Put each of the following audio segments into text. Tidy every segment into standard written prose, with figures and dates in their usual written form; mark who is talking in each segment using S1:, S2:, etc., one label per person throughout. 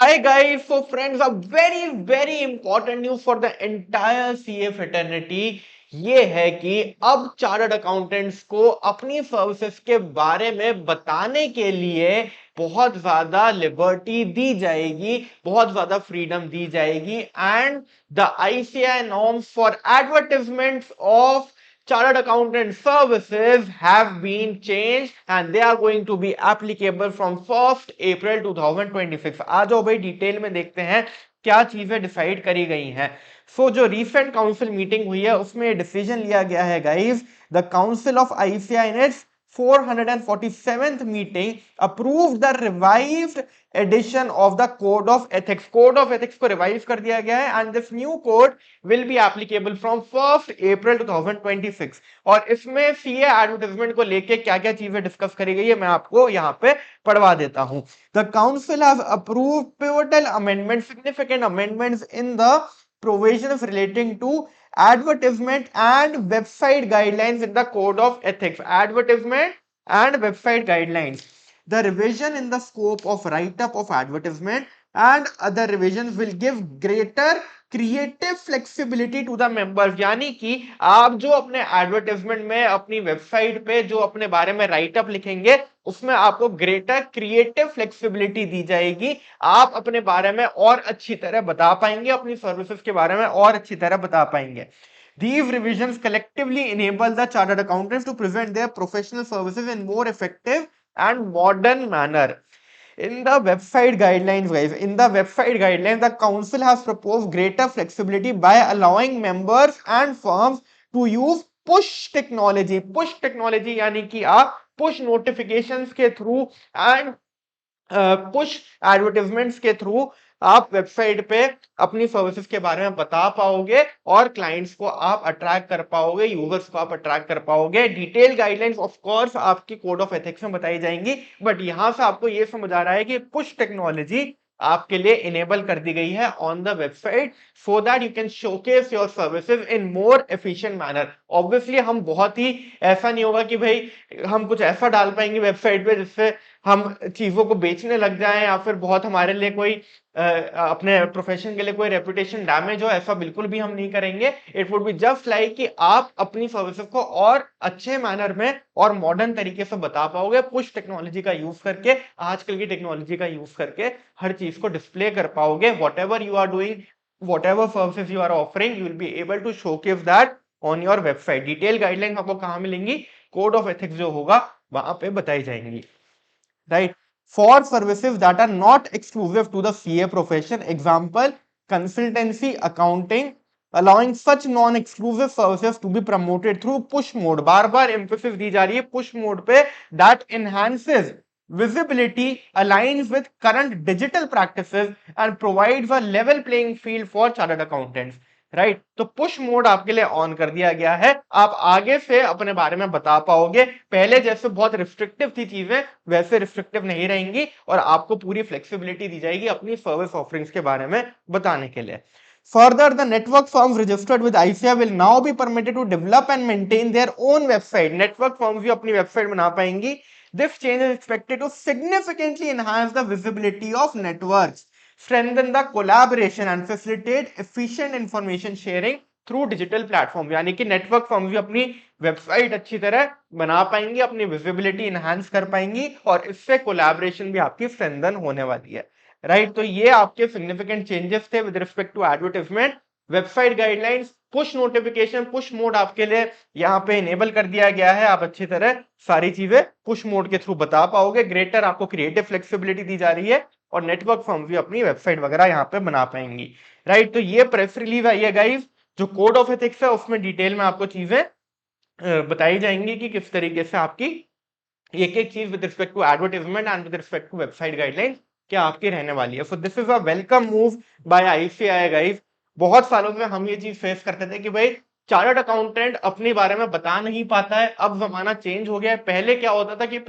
S1: Hi guys, so friends, a very important news for the entire CA fraternity ये है कि अब chartered accountants को अपनी सर्विसेज के बारे में बताने के लिए बहुत ज्यादा लिबर्टी दी जाएगी, बहुत ज्यादा फ्रीडम दी जाएगी and the ICI norms for advertisements of Chartered Accountant Services have been changed and they are going to be applicable from 1st April 2026. आ जाओ भाई डिटेल में देखते हैं क्या चीजें डिसाइड करी गई हैं। जो रिसेंट काउंसिल मीटिंग हुई है उसमें डिसीजन लिया गया है guys, the council of ICI ने 447th meeting approved the revised edition of the code of ethics. Code of ethics को रिवाइज कर दिया गया है and this new code will be applicable from 1st April 2026. और इसमें सीए एडवर्टाइजमेंट को लेके क्या क्या चीजें डिस्कस करी गई है मैं आपको यहाँ पे पढ़वा देता हूं। The council has approved pivotal amendments, significant amendments in the provisions relating to advertisement and website guidelines in the code of ethics. Advertisement and website guidelines. The revision in the scope of write-up of advertisement and other revisions will give greater creative flexibility to the members. यानी कि आप जो अपने advertisement में अपनी website पे जो अपने बारे में राइटअप लिखेंगे उसमें आपको ग्रेटर क्रिएटिव फ्लेक्सिबिलिटी दी जाएगी। आप अपने बारे में और अच्छी तरह बता पाएंगे, अपनी सर्विसेज के बारे में और अच्छी तरह बता पाएंगे। These revisions collectively enable the chartered accountants to present their professional services in more effective and modern manner. In the website guidelines, guys, in the website guidelines, the council has proposed greater flexibility by allowing members and firms to use push technology. Push technology यानी कि आप push notifications के through and push advertisements के through आप website पे अपनी services के बारे में बता पाओगे और क्लाइंट्स को आप अट्रैक्ट कर पाओगे, यूजर्स को आप अट्रैक्ट कर पाओगे। डिटेल गाइडलाइंस ऑफ कोर्स आपकी कोड ऑफ एथिक्स में बताई जाएंगी, बट यहां से आपको ये समझ आ रहा है कि पुश टेक्नोलॉजी आपके लिए इनेबल कर दी गई है on the website so that you can showcase your services in more efficient manner. Obviously हम बहुत ही ऐसा नहीं होगा कि भाई हम कुछ ऐसा डाल पाएंगे वेबसाइट पे जिससे हम चीजों को बेचने लग जाएं या फिर बहुत हमारे लिए कोई अपने प्रोफेशन के लिए कोई रेपुटेशन डैमेज हो, ऐसा बिल्कुल भी हम नहीं करेंगे। It would be just like कि आप अपनी सर्विसेज को और अच्छे मैनर में और मॉडर्न तरीके से बता पाओगे, पुश टेक्नोलॉजी का यूज करके, आजकल की टेक्नोलॉजी का यूज करके हर चीज को डिस्प्ले कर पाओगे। Whatever you are doing, whatever services you are offering, you will be able to showcase that on your website. Detail guideline आपको कहां मिलेंगी? कोड ऑफ एथिक्स जो होगा वहां पे बताई जाएंगी, right? For services that are not exclusive to the CA profession, example consultancy, accounting, allowing such non-exclusive services to be promoted through push mode. Bar bar emphasis दी जा रही है push mode पे, that enhances visibility, aligns with current digital practices and provides a level playing field for chartered accountants. Right, तो push mode आपके लिए on कर दिया गया है, आप आगे से अपने बारे में बता पाओगे। पहले जैसे बहुत रिस्ट्रिक्टिव थी चीजें वैसे रिस्ट्रिक्टिव नहीं रहेंगी और आपको पूरी फ्लेक्सिबिलिटी दी जाएगी अपनी सर्विस ऑफरिंग्स के बारे में बताने के लिए। Further, the network firms registered with ICIA will now be permitted to develop and maintain their own website. Network firms भी अपनी वेबसाइट बना पाएंगी। This change is expected to significantly enhance the visibility of networks, strengthen the collaboration and facilitate efficient information sharing through digital platform। यानी कि network firm भी अपनी website अच्छी तरह बना पाएंगी, अपनी विजिबिलिटी इनहांस कर पाएंगी और इससे कोलैबोरेशन भी आपकी स्ट्रेंथन होने वाली है। राइट, तो ये आपके सिग्निफिकेंट चेंजेस थे with respect to advertisement. Website guidelines, push notification, push mode आपके लिए यहाँ पे इनेबल कर दिया गया है, आप अच्छी तरह सारी चीजें पुश मोड के थ्रू बता पाओगे। ग्रेटर आपको क्रिएटिव फ्लेक्सिबिलिटी दी जा रही है और नेटवर्क फर्म भी अपनी वेबसाइट वगैरह यहाँ पे बना पाएंगी। राइट, तो ये प्रेस रिलीज आई है गाइस। जो कोड ऑफ एथिक्स है उसमें डिटेल में आपको चीजें बताई जाएंगी कि किस तरीके से आपकी एक एक चीज with respect to advertisement and with respect to website guidelines क्या आपकी रहने वाली है। So this is a welcome move by ICI guys. बहुत सालों से हम ये चीज फेस करते थे कि भाई चार्टर्ड अकाउंटेंट अपने बारे में बता नहीं पाता है, अब जमाना चेंज हो गया है। पहले क्या होता था कि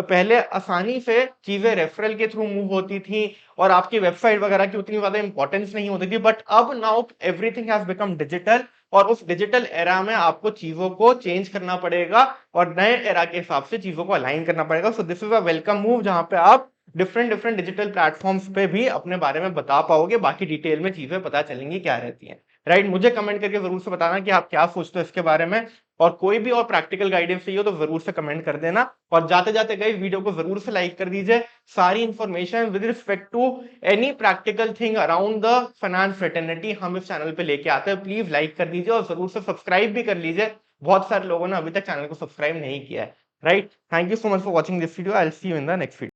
S1: पहले आसानी से चीजें रेफरल के थ्रू मूव होती थी और आपकी वेबसाइट वगैरह की उतनी ज्यादा इंपॉर्टेंस नहीं होती थी, बट अब now everything has become digital और उस डिजिटल एरा में आपको चीजों को चेंज करना पड़ेगा और नए एरा के हिसाब से चीजों को अलाइन करना पड़ेगा। सो this is a welcome move जहां पे आप डिफरेंट डिफरेंट डिजिटल प्लेटफॉर्म्स पे भी अपने बारे में बता पाओगे, बाकी डिटेल में चीजें पता चलेंगी क्या रहती हैं। राइट, मुझे कमेंट करके जरूर से बताना कि आप क्या सोचते हो इसके बारे में, और कोई भी और प्रैक्टिकल गाइडेंस चाहिए तो जरूर से कमेंट कर देना। और जाते जाते गए वीडियो को जरूर से लाइक कर दीजिए। सारी information with respect to any practical thing around the finance fraternity हम इस चैनल पे लेके आते हैं, प्लीज लाइक कर दीजिए और जरूर से सब्सक्राइब भी कर लीजिए। बहुत सारे लोगों ने अभी तक चैनल को सब्सक्राइब नहीं किया है। Right, thank you so much for watching this video, I will see you in the next video.